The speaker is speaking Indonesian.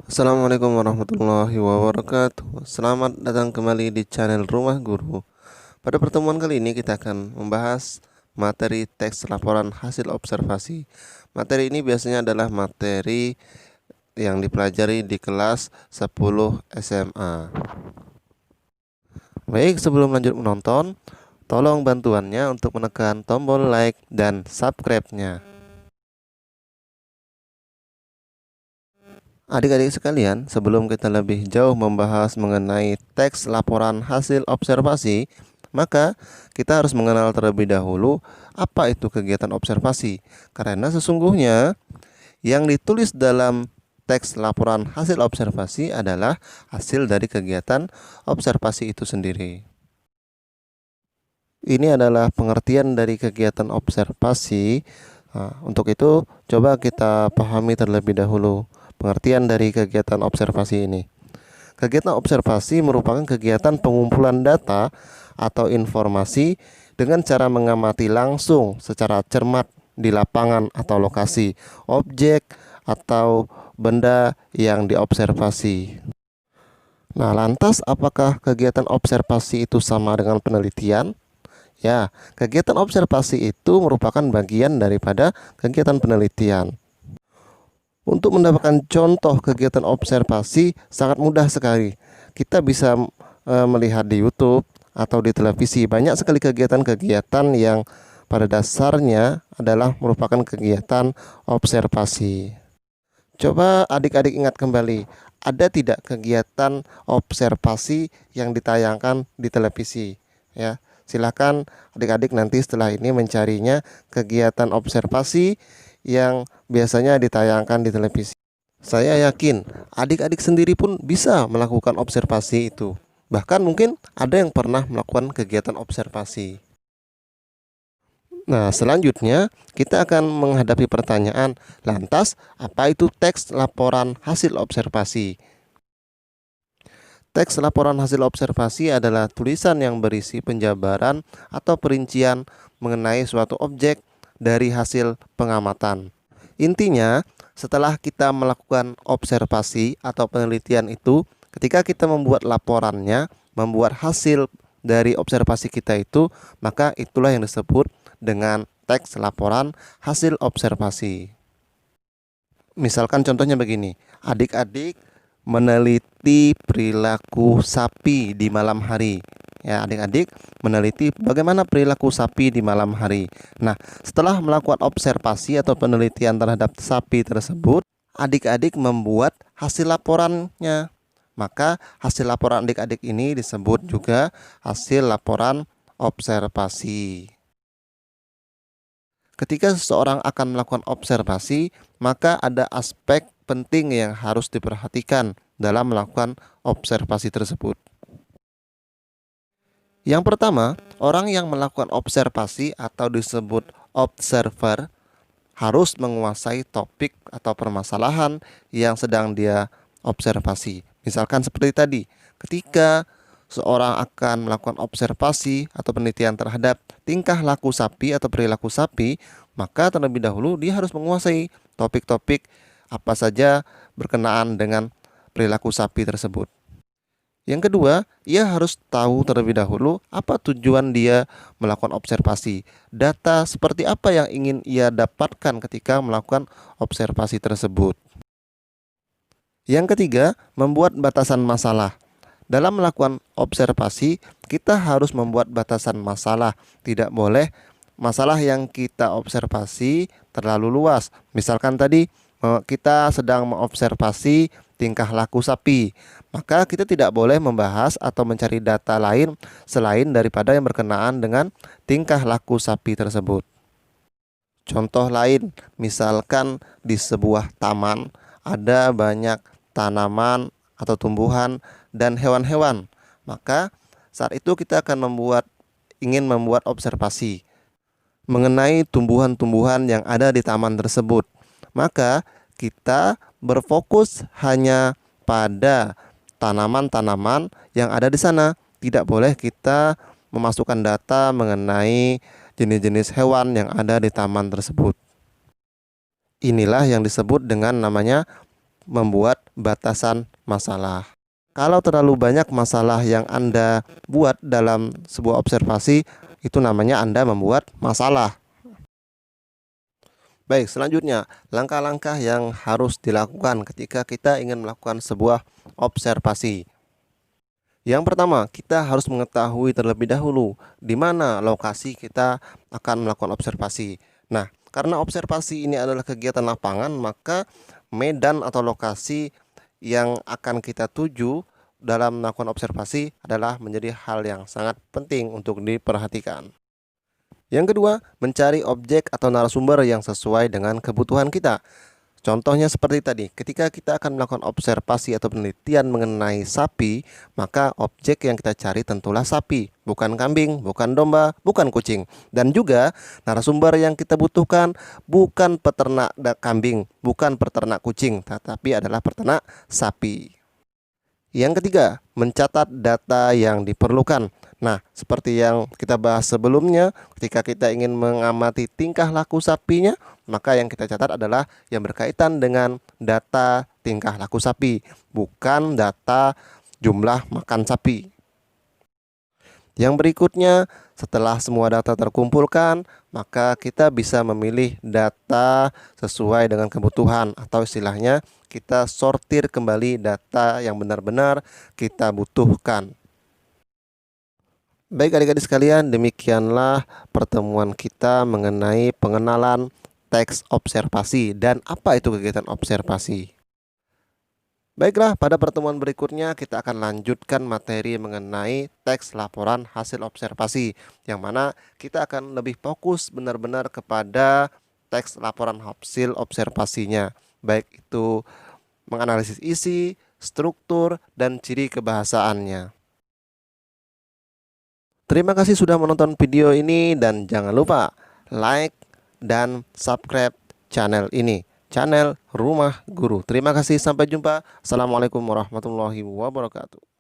Assalamualaikum warahmatullahi wabarakatuh. Selamat datang kembali di channel Rumah Guru. Pada pertemuan kali ini kita akan membahas materi teks laporan hasil observasi. Materi ini biasanya adalah materi yang dipelajari di kelas 10 SMA. Baik, sebelum lanjut menonton, tolong bantuannya untuk menekan tombol like dan subscribe-nya. Adik-adik sekalian, sebelum kita lebih jauh membahas mengenai teks laporan hasil observasi, maka kita harus mengenal terlebih dahulu apa itu kegiatan observasi. Karena sesungguhnya yang ditulis dalam teks laporan hasil observasi adalah hasil dari kegiatan observasi itu sendiri. Ini adalah pengertian dari kegiatan observasi. Untuk itu, coba kita pahami terlebih dahulu pengertian dari kegiatan observasi ini. Kegiatan observasi merupakan kegiatan pengumpulan data atau informasi dengan cara mengamati langsung secara cermat di lapangan atau lokasi, objek atau benda yang diobservasi. Nah, lantas apakah kegiatan observasi itu sama dengan penelitian? Ya, kegiatan observasi itu merupakan bagian daripada kegiatan penelitian. Untuk mendapatkan contoh kegiatan observasi sangat mudah sekali. Kita bisa melihat di YouTube atau di televisi. Banyak sekali kegiatan-kegiatan yang pada dasarnya adalah merupakan kegiatan observasi. Coba adik-adik ingat kembali, ada tidak kegiatan observasi yang ditayangkan di televisi? Ya, silakan adik-adik nanti setelah ini mencarinya kegiatan observasi yang biasanya ditayangkan di televisi. Saya yakin adik-adik sendiri pun bisa melakukan observasi itu. Bahkan mungkin ada yang pernah melakukan kegiatan observasi. Nah, selanjutnya kita akan menghadapi pertanyaan, lantas apa itu teks laporan hasil observasi? Teks laporan hasil observasi adalah tulisan yang berisi penjabaran atau perincian mengenai suatu objek dari hasil pengamatan. Intinya, setelah kita melakukan observasi atau penelitian itu, ketika kita membuat laporannya, membuat hasil dari observasi kita itu, maka itulah yang disebut dengan teks laporan hasil observasi. Misalkan contohnya begini, adik-adik meneliti perilaku sapi di malam hari. Ya, adik-adik meneliti bagaimana perilaku sapi di malam hari. Nah, setelah melakukan observasi atau penelitian terhadap sapi tersebut, adik-adik membuat hasil laporannya. Maka hasil laporan adik-adik ini disebut juga hasil laporan observasi. Ketika seseorang akan melakukan observasi, maka ada aspek penting yang harus diperhatikan dalam melakukan observasi tersebut. Yang pertama, orang yang melakukan observasi atau disebut observer harus menguasai topik atau permasalahan yang sedang dia observasi. Misalkan seperti tadi, ketika seorang akan melakukan observasi atau penelitian terhadap tingkah laku sapi atau perilaku sapi, maka terlebih dahulu dia harus menguasai topik-topik apa saja berkenaan dengan perilaku sapi tersebut. Yang kedua, ia harus tahu terlebih dahulu apa tujuan dia melakukan observasi. Data seperti apa yang ingin ia dapatkan ketika melakukan observasi tersebut. Yang ketiga, membuat batasan masalah. Dalam melakukan observasi, kita harus membuat batasan masalah. Tidak boleh masalah yang kita observasi terlalu luas. Misalkan tadi kita sedang mengobservasi tingkah laku sapi, maka kita tidak boleh membahas atau mencari data lain selain daripada yang berkenaan dengan tingkah laku sapi tersebut. Contoh lain, misalkan di sebuah taman ada banyak tanaman atau tumbuhan dan hewan-hewan, maka saat itu kita akan ingin membuat observasi mengenai tumbuhan-tumbuhan yang ada di taman tersebut. Maka kita berfokus hanya pada tanaman-tanaman yang ada di sana. Tidak boleh kita memasukkan data mengenai jenis-jenis hewan yang ada di taman tersebut. Inilah yang disebut dengan namanya membuat batasan masalah. Kalau terlalu banyak masalah yang Anda buat dalam sebuah observasi, itu namanya Anda membuat masalah. Baik, selanjutnya langkah-langkah yang harus dilakukan ketika kita ingin melakukan sebuah observasi. Yang pertama, kita harus mengetahui terlebih dahulu di mana lokasi kita akan melakukan observasi. Nah, karena observasi ini adalah kegiatan lapangan, maka medan atau lokasi yang akan kita tuju dalam melakukan observasi adalah menjadi hal yang sangat penting untuk diperhatikan. Yang kedua, mencari objek atau narasumber yang sesuai dengan kebutuhan kita. Contohnya seperti tadi, ketika kita akan melakukan observasi atau penelitian mengenai sapi, maka objek yang kita cari tentulah sapi, bukan kambing, bukan domba, bukan kucing. Dan juga narasumber yang kita butuhkan bukan peternak kambing, bukan peternak kucing, tetapi adalah peternak sapi. Yang ketiga, mencatat data yang diperlukan. Nah, seperti yang kita bahas sebelumnya, ketika kita ingin mengamati tingkah laku sapinya, maka yang kita catat adalah yang berkaitan dengan data tingkah laku sapi, bukan data jumlah makan sapi. Yang berikutnya, setelah semua data terkumpulkan, maka kita bisa memilih data sesuai dengan kebutuhan, atau istilahnya kita sortir kembali data yang benar-benar kita butuhkan. Baik adik-adik sekalian, demikianlah pertemuan kita mengenai pengenalan teks observasi dan apa itu kegiatan observasi. Baiklah, pada pertemuan berikutnya kita akan lanjutkan materi mengenai teks laporan hasil observasi, yang mana kita akan lebih fokus benar-benar kepada teks laporan hasil observasinya, baik itu menganalisis isi, struktur, dan ciri kebahasaannya. Terima kasih sudah menonton video ini dan jangan lupa like dan subscribe channel ini, channel Rumah Guru. Terima kasih, sampai jumpa. Assalamualaikum warahmatullahi wabarakatuh.